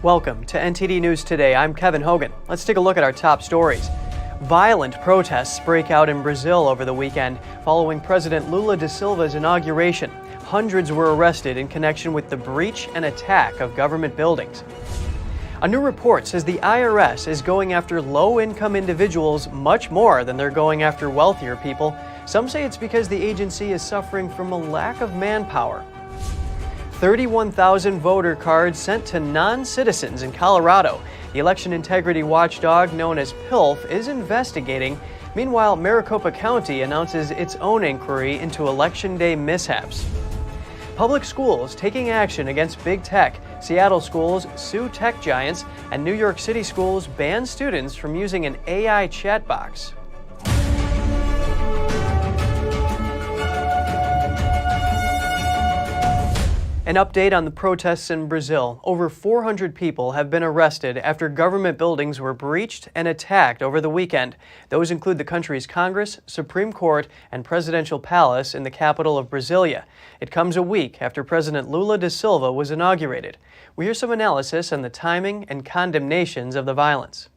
Welcome to NTD News Today. I'm Kevin Hogan. Let's take a look at our top stories. Violent protests break out in Brazil over the weekend following President Lula da Silva's inauguration. Hundreds were arrested in connection with the breach and attack of government buildings. A new report says the IRS is going after low-income individuals much more than they're going after wealthier people. Some say it's because the agency is suffering from a lack of manpower. 31,000 voter cards sent to non-citizens in Colorado. The election integrity watchdog known as PILF is investigating. Meanwhile, Maricopa County announces its own inquiry into Election Day mishaps. Public schools taking action against big tech. Seattle schools sue tech giants, and New York City schools ban students from using an AI chat box. An update on the protests in Brazil. Over 400 people have been arrested after government buildings were breached and attacked over the weekend. Those include the country's Congress, Supreme Court, and presidential palace in the capital of Brasilia. It comes a week after President Lula da Silva was inaugurated. We hear some analysis on the timing and condemnations of the violence.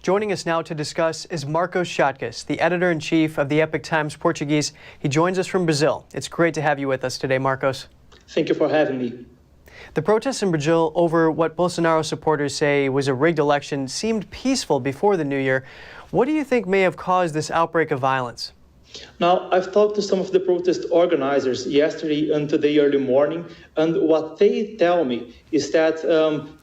Joining us now to discuss is Marcos Chatbot, the editor-in-chief of the Epoch Times Portuguese. He joins us from Brazil. It's great to have you with us today, Marcos. Thank you for having me. The protests in Brazil over what Bolsonaro supporters say was a rigged election seemed peaceful before the new year. What do you think may have caused this outbreak of violence? Now, I've talked to some of the protest organizers yesterday and today early morning, and what they tell me is that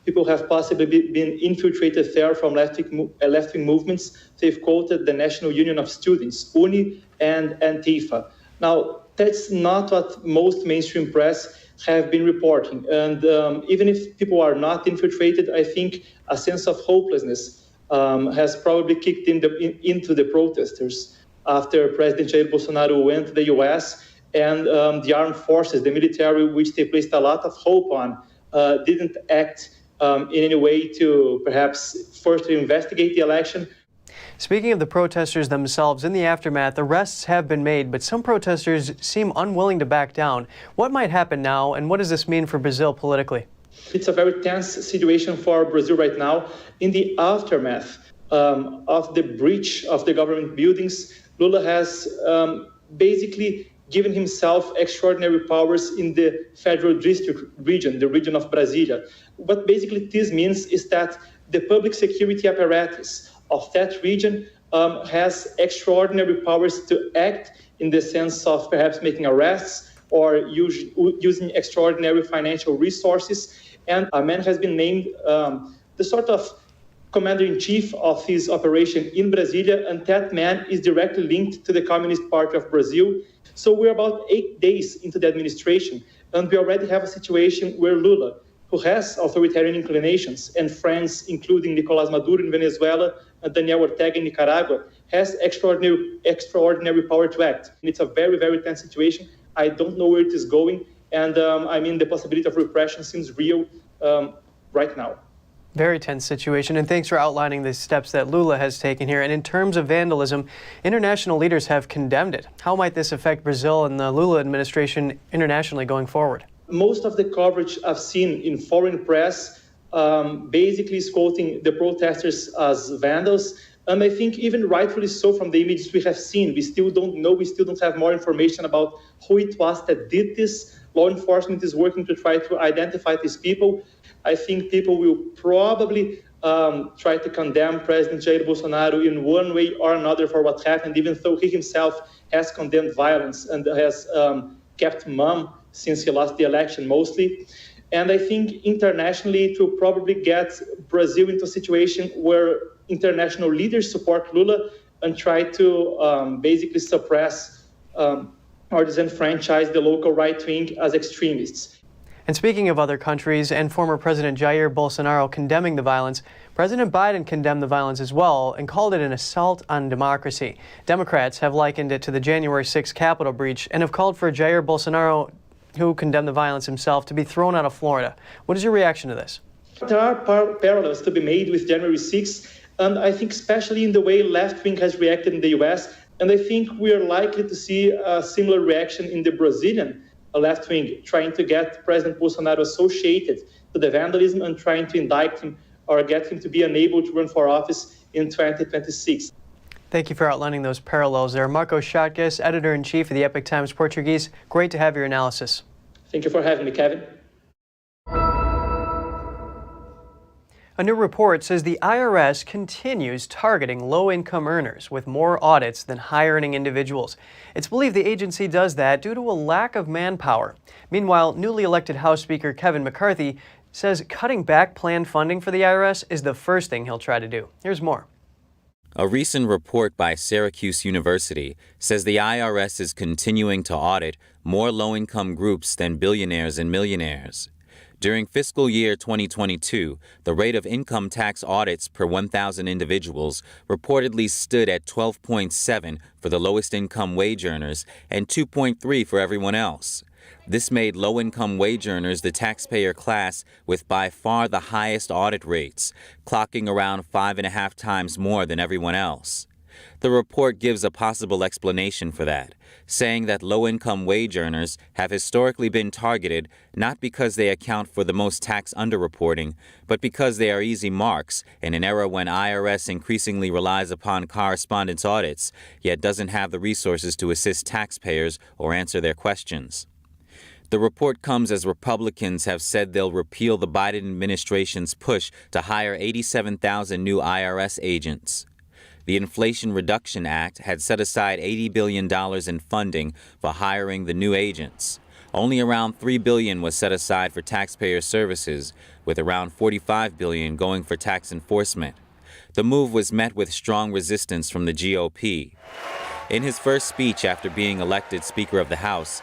people have possibly been infiltrated there from left-wing movements. They've quoted the National Union of Students, UNI, and Antifa. Now, that's not what most mainstream press have been reporting. And even if people are not infiltrated, I think a sense of hopelessness has probably kicked into the protesters after President Jair Bolsonaro went to the U.S. and the armed forces, the military, which they placed a lot of hope on, didn't act in any way to perhaps firstly investigate the election. Speaking of the protesters themselves, in the aftermath, arrests have been made, but some protesters seem unwilling to back down. What might happen now, and what does this mean for Brazil politically? It's a very tense situation for Brazil right now. In the aftermath of the breach of the government buildings, Lula has basically given himself extraordinary powers in the federal district region, the region of Brasilia. What basically this means is that the public security apparatus of that region has extraordinary powers to act in the sense of perhaps making arrests or using extraordinary financial resources. And a man has been named the sort of commander-in-chief of his operation in Brasilia, and that man is directly linked to the Communist Party of Brazil. So we're about 8 days into the administration, and we already have a situation where Lula, who has authoritarian inclinations, and friends including Nicolás Maduro in Venezuela and Daniel Ortega in Nicaragua, has extraordinary power to act. And it's a very, very tense situation. I don't know where it is going, and the possibility of repression seems real right now. Very tense situation, and thanks for outlining the steps that Lula has taken here. And in terms of vandalism, international leaders have condemned it. How might this affect Brazil and the Lula administration internationally going forward? Most of the coverage I've seen in foreign press basically is quoting the protesters as vandals. And I think even rightfully so from the images we have seen. We still don't know, we still don't have more information about who it was that did this. Law enforcement is working to try to identify these people. I think people will probably try to condemn President Jair Bolsonaro in one way or another for what happened, even though he himself has condemned violence and has kept mum since he lost the election mostly. And I think internationally it will probably get Brazil into a situation where international leaders support Lula and try to basically suppress or disenfranchise the local right wing as extremists. And speaking of other countries and former President Jair Bolsonaro condemning the violence, President Biden condemned the violence as well and called it an assault on democracy. Democrats have likened it to the January 6th Capitol breach and have called for Jair Bolsonaro, who condemned the violence himself, to be thrown out of Florida. What is your reaction to this? There are parallels to be made with January 6th, and I think especially in the way left wing has reacted in the U.S., and I think we are likely to see a similar reaction in the Brazilian a left wing, trying to get President Bolsonaro associated to the vandalism and trying to indict him or get him to be unable to run for office in 2026. Thank you for outlining those parallels there. Marco Chatbot, editor-in-chief of the Epoch Times Portuguese. Great to have your analysis. Thank you for having me, Kevin. A new report says the IRS continues targeting low-income earners with more audits than high-earning individuals. It's believed the agency does that due to a lack of manpower. Meanwhile, newly elected House Speaker Kevin McCarthy says cutting back planned funding for the IRS is the first thing he'll try to do. Here's more. A recent report by Syracuse University says the IRS is continuing to audit more low-income groups than billionaires and millionaires. During fiscal year 2022, the rate of income tax audits per 1,000 individuals reportedly stood at 12.7 for the lowest income wage earners and 2.3 for everyone else. This made low-income wage earners the taxpayer class with by far the highest audit rates, clocking around 5.5 times more than everyone else. The report gives a possible explanation for that, saying that low-income wage earners have historically been targeted not because they account for the most tax underreporting, but because they are easy marks in an era when IRS increasingly relies upon correspondence audits, yet doesn't have the resources to assist taxpayers or answer their questions. The report comes as Republicans have said they'll repeal the Biden administration's push to hire 87,000 new IRS agents. The Inflation Reduction Act had set aside $80 billion in funding for hiring the new agents. Only around $3 billion was set aside for taxpayer services, with around $45 billion going for tax enforcement. The move was met with strong resistance from the GOP. In his first speech after being elected Speaker of the House,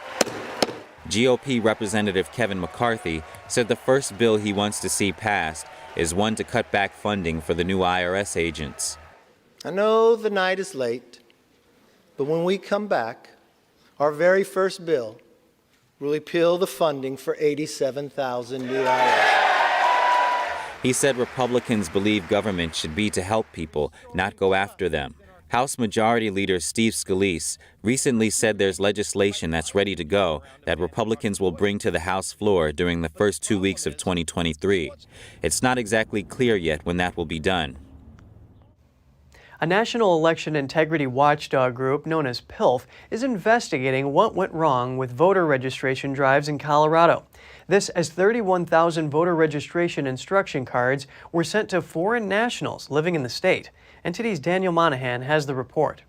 GOP Representative Kevin McCarthy said the first bill he wants to see passed is one to cut back funding for the new IRS agents. I know the night is late, but when we come back, our very first bill will repeal the funding for 87,000 new IRS. He said Republicans believe government should be to help people, not go after them. House Majority Leader Steve Scalise recently said there's legislation that's ready to go that Republicans will bring to the House floor during the first 2 weeks of 2023. It's not exactly clear yet when that will be done. A national election integrity watchdog group known as PILF is investigating what went wrong with voter registration drives in Colorado. This as 31,000 voter registration instruction cards were sent to foreign nationals living in the state. NTD's Daniel Monahan has the report.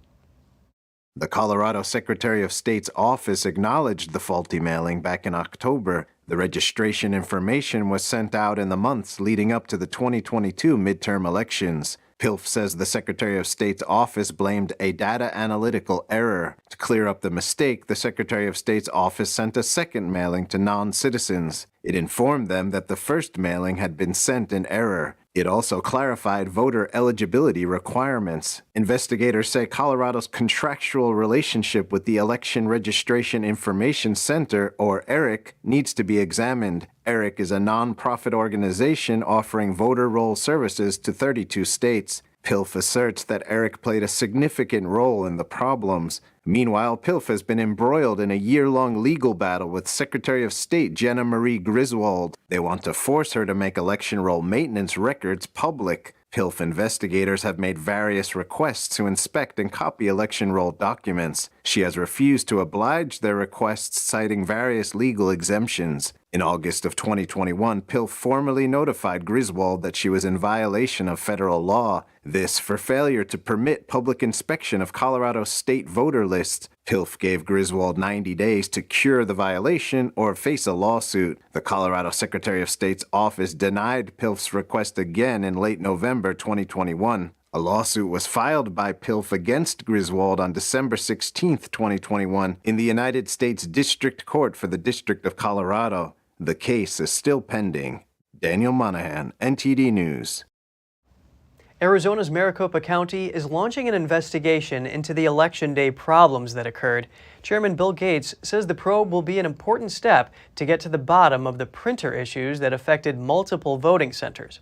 The Colorado Secretary of State's office acknowledged the faulty mailing back in October. The registration information was sent out in the months leading up to the 2022 midterm elections. PILF says the Secretary of State's office blamed a data analytical error. To clear up the mistake, the Secretary of State's office sent a second mailing to non-citizens. It informed them that the first mailing had been sent in error. It also clarified voter eligibility requirements. Investigators say Colorado's contractual relationship with the Election Registration Information Center, or ERIC, needs to be examined. ERIC is a non-profit organization offering voter roll services to 32 states. PILF asserts that ERIC played a significant role in the problems. Meanwhile, PILF has been embroiled in a year-long legal battle with Secretary of State Jenna Marie Griswold. They want to force her to make election roll maintenance records public. PILF investigators have made various requests to inspect and copy election roll documents. She has refused to oblige their requests, citing various legal exemptions. In August of 2021, PILF formally notified Griswold that she was in violation of federal law. This for failure to permit public inspection of Colorado's state voter lists. PILF gave Griswold 90 days to cure the violation or face a lawsuit. The Colorado Secretary of State's office denied PILF's request again in late November 2021. A lawsuit was filed by PILF against Griswold on December 16, 2021, in the United States District Court for the District of Colorado. The case is still pending. Daniel Monahan, NTD News. Arizona's Maricopa County is launching an investigation into the Election Day problems that occurred. Chairman Bill Gates says the probe will be an important step to get to the bottom of the printer issues that affected multiple voting centers.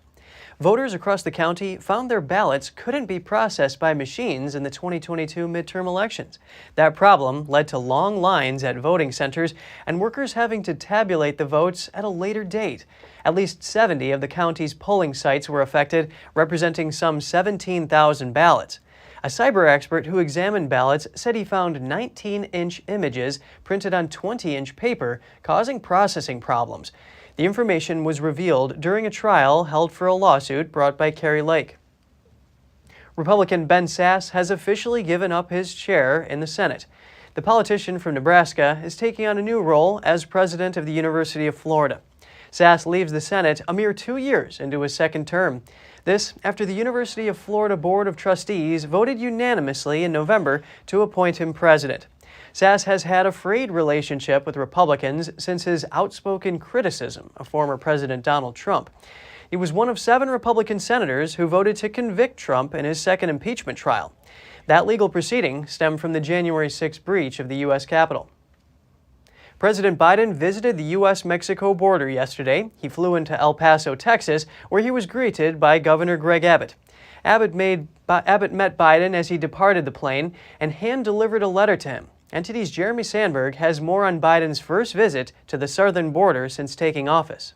Voters across the county found their ballots couldn't be processed by machines in the 2022 midterm elections. That problem led to long lines at voting centers and workers having to tabulate the votes at a later date. At least 70 of the county's polling sites were affected, representing some 17,000 ballots. A cyber expert who examined ballots said he found 19-inch images printed on 20-inch paper, causing processing problems. The information was revealed during a trial held for a lawsuit brought by Kari Lake. Republican Ben Sasse has officially given up his chair in the Senate. The politician from Nebraska is taking on a new role as president of the University of Florida. Sasse leaves the Senate a mere 2 years into his second term. This after the University of Florida Board of Trustees voted unanimously in November to appoint him president. Sasse has had a frayed relationship with Republicans since his outspoken criticism of former President Donald Trump. He was one of 7 Republican senators who voted to convict Trump in his second impeachment trial. That legal proceeding stemmed from the January 6 breach of the U.S. Capitol. President Biden visited the U.S.-Mexico border yesterday. He flew into El Paso, Texas, where he was greeted by Governor Greg Abbott. Abbott met Biden as he departed the plane and hand-delivered a letter to him. NTD's Jeremy Sandberg has more on Biden's first visit to the southern border since taking office.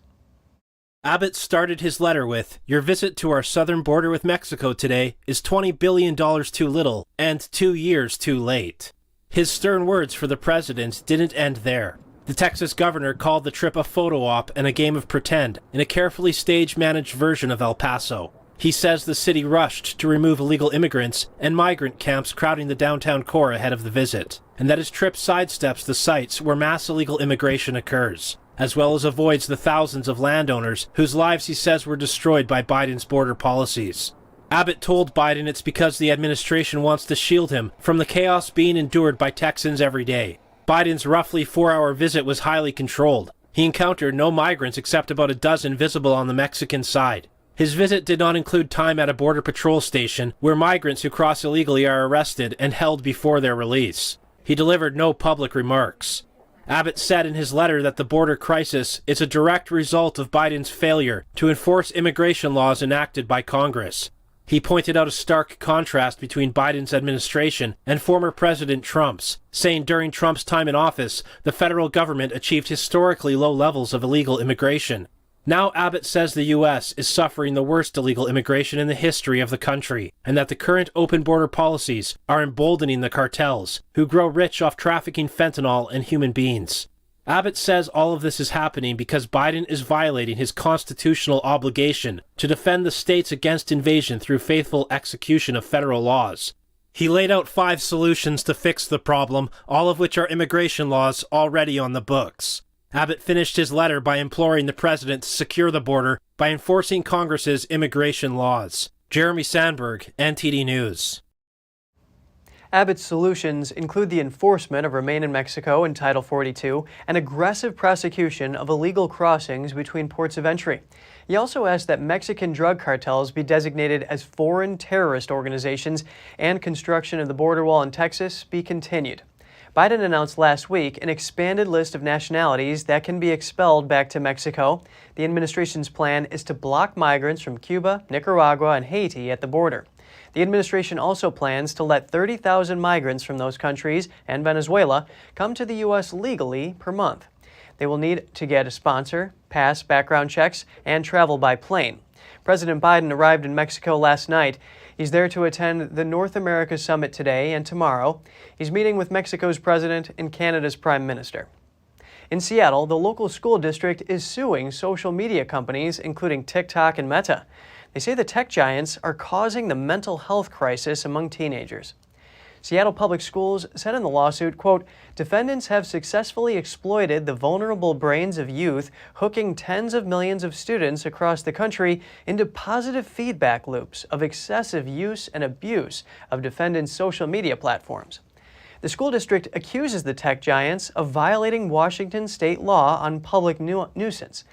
Abbott started his letter with, "Your visit to our southern border with Mexico today is $20 billion too little and 2 years too late." His stern words for the president didn't end there. The Texas governor called the trip a photo op and a game of pretend in a carefully stage-managed version of El Paso. He says the city rushed to remove illegal immigrants and migrant camps crowding the downtown core ahead of the visit, and that his trip sidesteps the sites where mass illegal immigration occurs, as well as avoids the thousands of landowners whose lives he says were destroyed by Biden's border policies. Abbott told Biden it's because the administration wants to shield him from the chaos being endured by Texans every day. Biden's roughly 4-hour visit was highly controlled. He encountered no migrants except about a dozen visible on the Mexican side. His visit did not include time at a border patrol station where migrants who cross illegally are arrested and held before their release. He delivered no public remarks. Abbott said in his letter that the border crisis is a direct result of Biden's failure to enforce immigration laws enacted by Congress. He pointed out a stark contrast between Biden's administration and former President Trump's, saying during Trump's time in office, the federal government achieved historically low levels of illegal immigration. Now Abbott says the U.S. is suffering the worst illegal immigration in the history of the country, and that the current open border policies are emboldening the cartels, who grow rich off trafficking fentanyl and human beings. Abbott says all of this is happening because Biden is violating his constitutional obligation to defend the states against invasion through faithful execution of federal laws. He laid out 5 solutions to fix the problem, all of which are immigration laws already on the books. Abbott finished his letter by imploring the president to secure the border by enforcing Congress's immigration laws. Jeremy Sandberg, NTD News. Abbott's solutions include the enforcement of Remain in Mexico and Title 42 and aggressive prosecution of illegal crossings between ports of entry. He also asked that Mexican drug cartels be designated as foreign terrorist organizations and construction of the border wall in Texas be continued. Biden announced last week an expanded list of nationalities that can be expelled back to Mexico. The administration's plan is to block migrants from Cuba, Nicaragua, and Haiti at the border. The administration also plans to let 30,000 migrants from those countries and Venezuela come to the U.S. legally per month. They will need to get a sponsor, pass background checks, and travel by plane. President Biden arrived in Mexico last night. He's there to attend the North America Summit today and tomorrow. He's meeting with Mexico's president and Canada's prime minister. In Seattle, the local school district is suing social media companies, including TikTok and Meta. They say the tech giants are causing the mental health crisis among teenagers. Seattle Public Schools said in the lawsuit, quote, defendants have successfully exploited the vulnerable brains of youth, hooking tens of millions of students across the country into positive feedback loops of excessive use and abuse of defendants' social media platforms. The school district accuses the tech giants of violating Washington state law on public nuisance.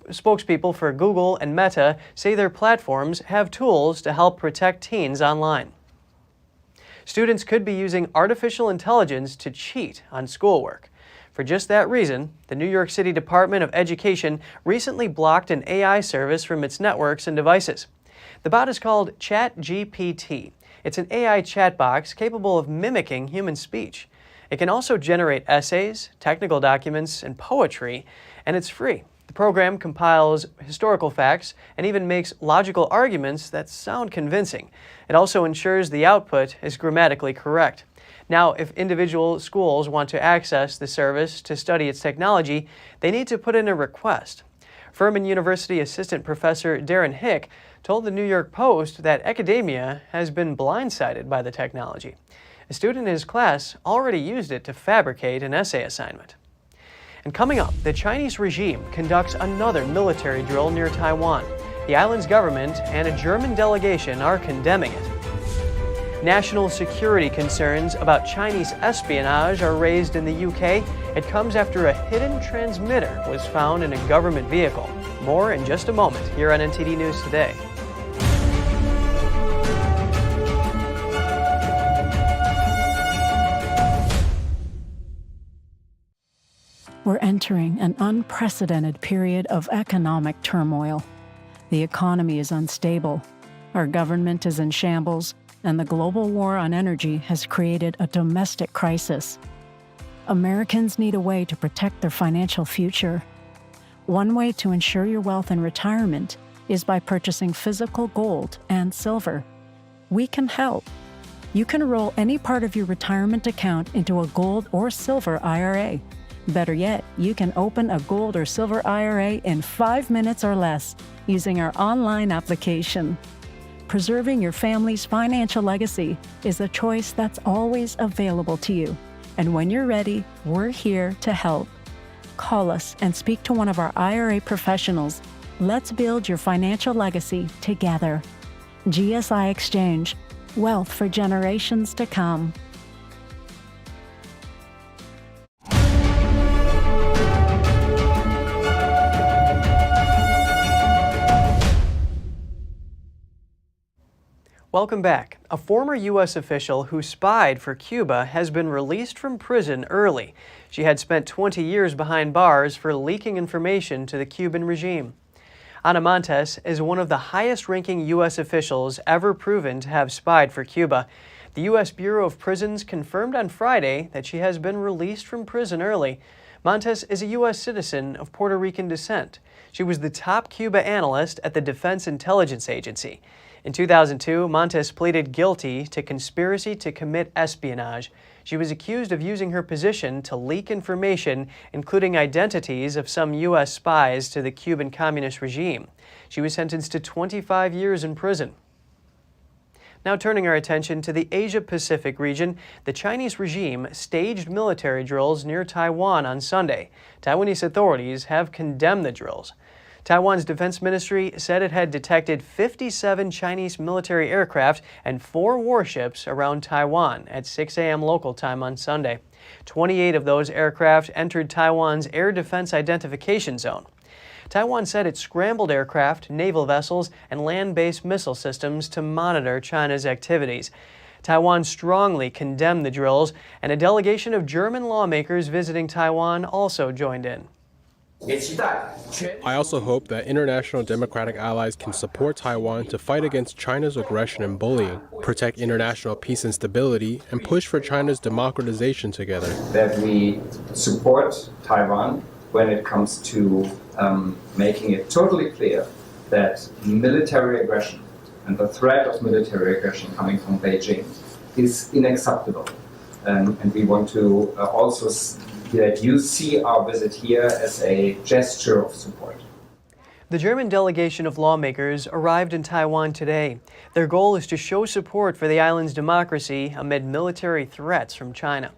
Spokespeople for Google and Meta say their platforms have tools to help protect teens online. Students could be using artificial intelligence to cheat on schoolwork. For just that reason, the New York City Department of Education recently blocked an AI service from its networks and devices. The bot is called ChatGPT. It's an AI chat box capable of mimicking human speech. It can also generate essays, technical documents, and poetry, and it's free. The program compiles historical facts and even makes logical arguments that sound convincing. It also ensures the output is grammatically correct. Now, if individual schools want to access the service to study its technology, they need to put in a request. Furman University Assistant Professor Darren Hick told the New York Post that academia has been blindsided by the technology. A student in his class already used it to fabricate an essay assignment. And coming up, the Chinese regime conducts another military drill near Taiwan. The island's government and a German delegation are condemning it. National security concerns about Chinese espionage are raised in the UK. It comes after a hidden transmitter was found in a government vehicle. More in just a moment here on NTD News Today. We're entering an unprecedented period of economic turmoil. The economy is unstable, our government is in shambles, and the global war on energy has created a domestic crisis. Americans need a way to protect their financial future. One way to ensure your wealth in retirement is by purchasing physical gold and silver. We can help. You can roll any part of your retirement account into a gold or silver IRA. Better yet, you can open a gold or silver IRA in 5 minutes or less using our online application. Preserving your family's financial legacy is a choice that's always available to you. And when you're ready, we're here to help. Call us and speak to one of our IRA professionals. Let's build your financial legacy together. GSI Exchange, wealth for generations to come. Welcome back. A former U.S. official who spied for Cuba has been released from prison early. She had spent 20 years behind bars for leaking information to the Cuban regime. Ana Montes is one of the highest-ranking U.S. officials ever proven to have spied for Cuba. The U.S. Bureau of Prisons confirmed on Friday that she has been released from prison early. Montes is a U.S. citizen of Puerto Rican descent. She was the top Cuba analyst at the Defense Intelligence Agency. In 2002, Montes pleaded guilty to conspiracy to commit espionage. She was accused of using her position to leak information, including identities of some U.S. spies to the Cuban communist regime. She was sentenced to 25 years in prison. Now turning our attention to the Asia-Pacific region, the Chinese regime staged military drills near Taiwan on Sunday. Taiwanese authorities have condemned the drills. Taiwan's defense ministry said it had detected 57 Chinese military aircraft and 4 warships around Taiwan at 6 a.m. local time on Sunday. 28 of those aircraft entered Taiwan's Air Defense Identification Zone. Taiwan said it scrambled aircraft, naval vessels, and land-based missile systems to monitor China's activities. Taiwan strongly condemned the drills, and a delegation of German lawmakers visiting Taiwan also joined in. I also hope that international democratic allies can support Taiwan to fight against China's aggression and bullying, protect international peace and stability, and push for China's democratization together. That we support Taiwan when it comes to making it totally clear that military aggression and the threat of military aggression coming from Beijing is unacceptable. And we want to also that you see our visit here as a gesture of support. The German delegation of lawmakers arrived in Taiwan today. Their goal is to show support for the island's democracy amid military threats from China.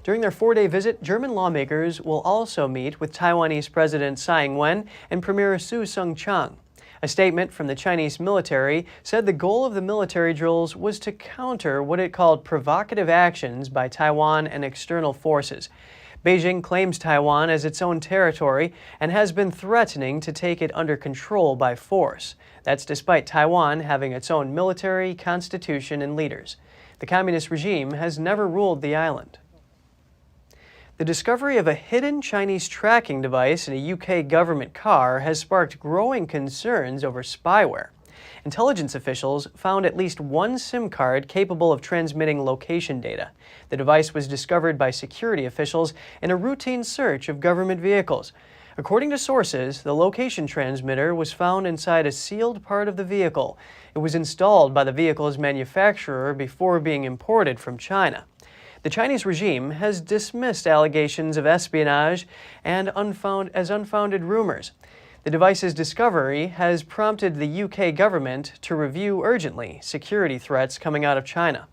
During their 4-day visit, German lawmakers will also meet with Taiwanese President Tsai Ing-wen and Premier Su Tseng-chang. A statement from the Chinese military said the goal of the military drills was to counter what it called provocative actions by Taiwan and external forces. Beijing claims Taiwan as its own territory and has been threatening to take it under control by force. That's despite Taiwan having its own military, constitution, and leaders. The communist regime has never ruled the island. The discovery of a hidden Chinese tracking device in a UK government car has sparked growing concerns over spyware. Intelligence officials found at least one SIM card capable of transmitting location data. The device was discovered by security officials in a routine search of government vehicles. According to sources, the location transmitter was found inside a sealed part of the vehicle. It was installed by the vehicle's manufacturer before being imported from China. The Chinese regime has dismissed allegations of espionage and unfounded rumors. The device's discovery has prompted the UK government to review urgently security threats coming out of China.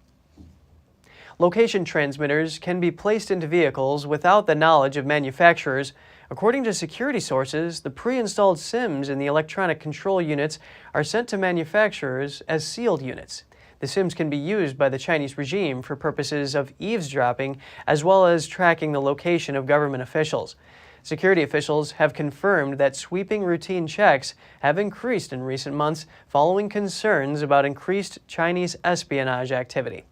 Location transmitters can be placed into vehicles without the knowledge of manufacturers. According to security sources, the pre-installed SIMs in the electronic control units are sent to manufacturers as sealed units. The SIMs can be used by the Chinese regime for purposes of eavesdropping as well as tracking the location of government officials. Security officials have confirmed that sweeping routine checks have increased in recent months following concerns about increased Chinese espionage activity.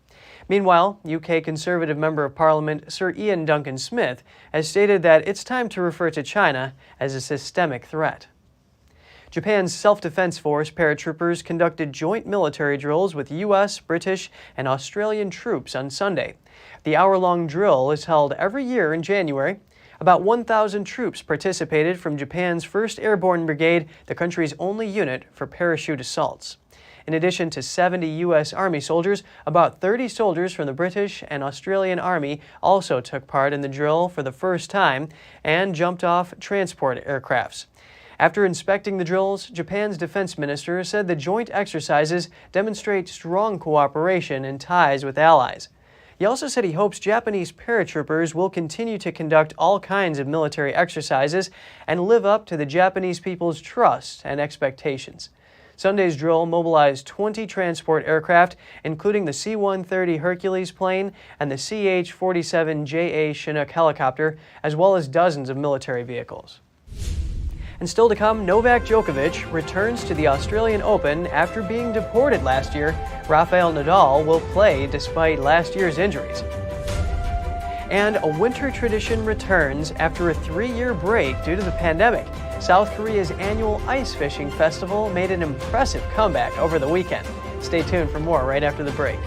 Meanwhile, UK Conservative Member of Parliament Sir Ian Duncan Smith has stated that it's time to refer to China as a systemic threat. Japan's Self-Defense Force paratroopers conducted joint military drills with U.S., British, and Australian troops on Sunday. The hour-long drill is held every year in January. About 1,000 troops participated from Japan's 1st Airborne Brigade, the country's only unit for parachute assaults. In addition to 70 U.S. Army soldiers, about 30 soldiers from the British and Australian Army also took part in the drill for the first time and jumped off transport aircrafts. After inspecting the drills, Japan's defense minister said the joint exercises demonstrate strong cooperation and ties with allies. He also said he hopes Japanese paratroopers will continue to conduct all kinds of military exercises and live up to the Japanese people's trust and expectations. Sunday's drill mobilized 20 transport aircraft, including the C-130 Hercules plane and the CH-47JA Chinook helicopter, as well as dozens of military vehicles. And still to come, Novak Djokovic returns to the Australian Open after being deported last year. Rafael Nadal will play despite last year's injuries. And a winter tradition returns after a 3-year break due to the pandemic. South Korea's annual ice fishing festival made an impressive comeback over the weekend. Stay tuned for more right after the break.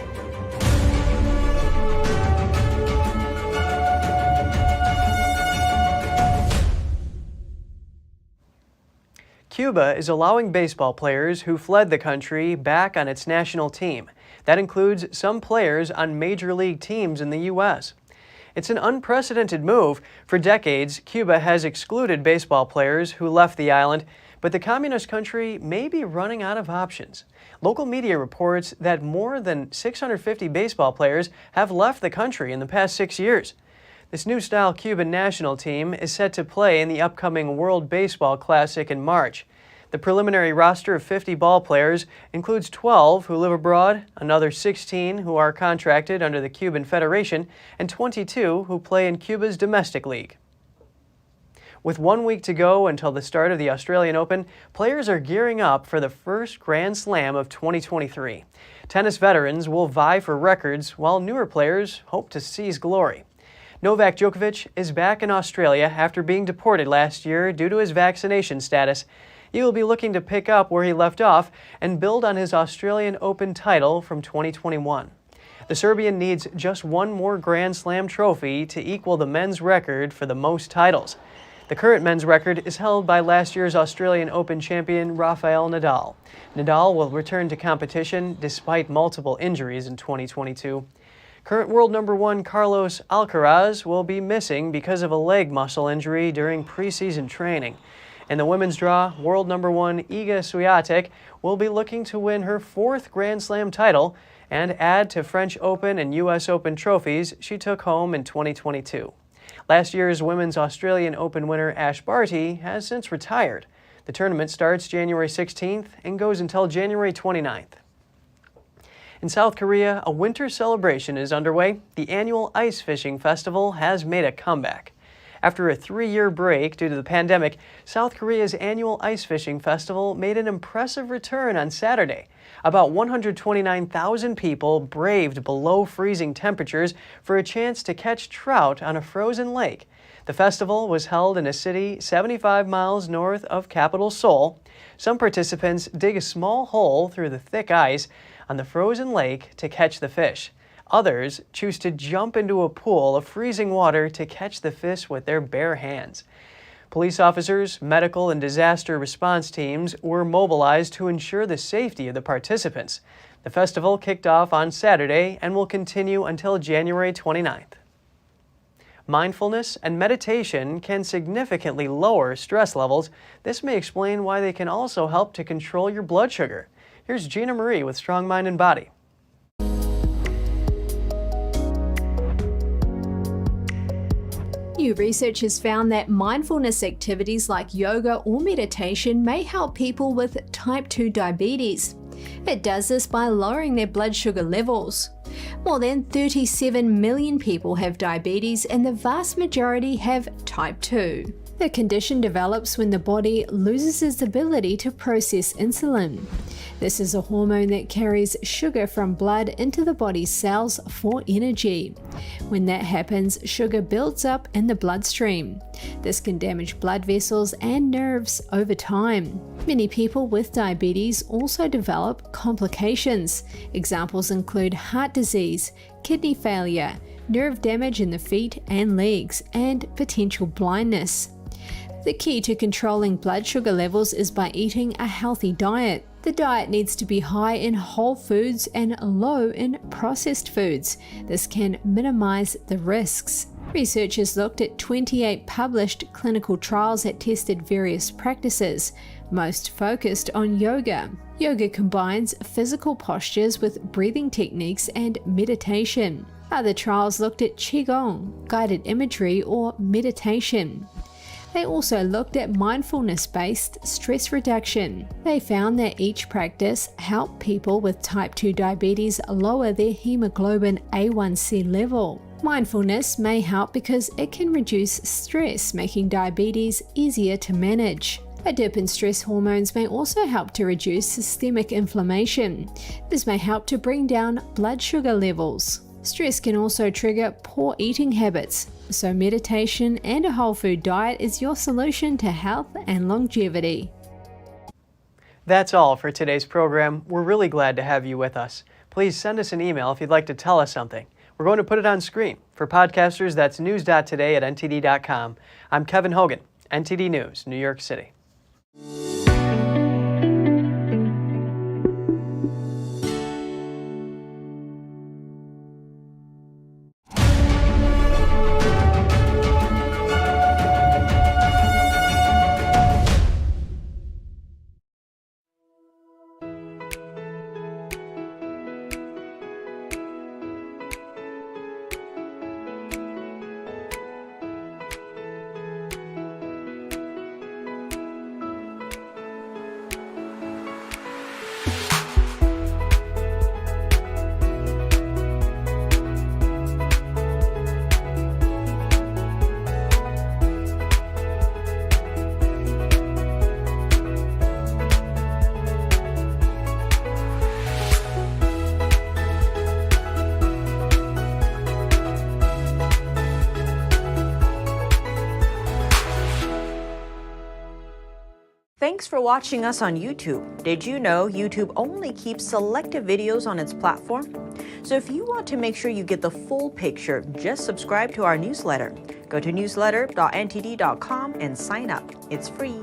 Cuba is allowing baseball players who fled the country back on its national team. That includes some players on major league teams in the U.S. It's an unprecedented move. For decades, Cuba has excluded baseball players who left the island, but the communist country may be running out of options. Local media reports that more than 650 baseball players have left the country in the past 6 years. This new-style Cuban national team is set to play in the upcoming World Baseball Classic in March. The preliminary roster of 50 ball players includes 12 who live abroad, another 16 who are contracted under the Cuban Federation, and 22 who play in Cuba's domestic league. With 1 week to go until the start of the Australian Open, players are gearing up for the first Grand Slam of 2023. Tennis veterans will vie for records, while newer players hope to seize glory. Novak Djokovic is back in Australia after being deported last year due to his vaccination status. He will be looking to pick up where he left off and build on his Australian Open title from 2021. The Serbian needs just one more Grand Slam trophy to equal the men's record for the most titles. The current men's record is held by last year's Australian Open champion Rafael Nadal. Nadal will return to competition despite multiple injuries in 2022. Current world number 1 Carlos Alcaraz will be missing because of a leg muscle injury during preseason training. In the women's draw, world number 1 Iga Swiatek will be looking to win her 4th Grand Slam title and add to French Open and U.S. Open trophies she took home in 2022. Last year's Women's Australian Open winner Ash Barty has since retired. The tournament starts January 16th and goes until January 29th. In South Korea, a winter celebration is underway. The annual ice fishing festival has made a comeback. After a 3-year break due to the pandemic, South Korea's annual ice fishing festival made an impressive return on Saturday. About 129,000 people braved below freezing temperatures for a chance to catch trout on a frozen lake. The festival was held in a city 75 miles north of capital Seoul. Some participants dig a small hole through the thick ice on the frozen lake to catch the fish. Others choose to jump into a pool of freezing water to catch the fish with their bare hands. Police officers, medical, and disaster response teams were mobilized to ensure the safety of the participants. The festival kicked off on Saturday and will continue until January 29th. Mindfulness and meditation can significantly lower stress levels. This may explain why they can also help to control your blood sugar. Here's Gina Marie with Strong Mind and Body. New research has found that mindfulness activities like yoga or meditation may help people with type 2 diabetes. It does this by lowering their blood sugar levels. More than 37 million people have diabetes, and the vast majority have type 2. The condition develops when the body loses its ability to process insulin. This is a hormone that carries sugar from blood into the body's cells for energy. When that happens, sugar builds up in the bloodstream. This can damage blood vessels and nerves over time. Many people with diabetes also develop complications. Examples include heart disease, kidney failure, nerve damage in the feet and legs, and potential blindness. The key to controlling blood sugar levels is by eating a healthy diet. The diet needs to be high in whole foods and low in processed foods. This can minimize the risks. Researchers looked at 28 published clinical trials that tested various practices, most focused on yoga. Yoga combines physical postures with breathing techniques and meditation. Other trials looked at qigong, guided imagery, or meditation. They also looked at mindfulness-based stress reduction. They found that each practice helped people with type 2 diabetes lower their hemoglobin A1C level. Mindfulness may help because it can reduce stress, making diabetes easier to manage. A dip in stress hormones may also help to reduce systemic inflammation. This may help to bring down blood sugar levels. Stress can also trigger poor eating habits, so meditation and a whole food diet is your solution to health and longevity. That's all for today's program. We're really glad to have you with us. Please send us an email if you'd like to tell us something. We're going to put it on screen. For podcasters, that's news.today@ntd.com. I'm Kevin Hogan, NTD News, New York City. Thanks for watching us on YouTube. Did you know YouTube only keeps selective videos on its platform? So if you want to make sure you get the full picture, just subscribe to our newsletter. Go to newsletter.ntd.com and sign up. It's free.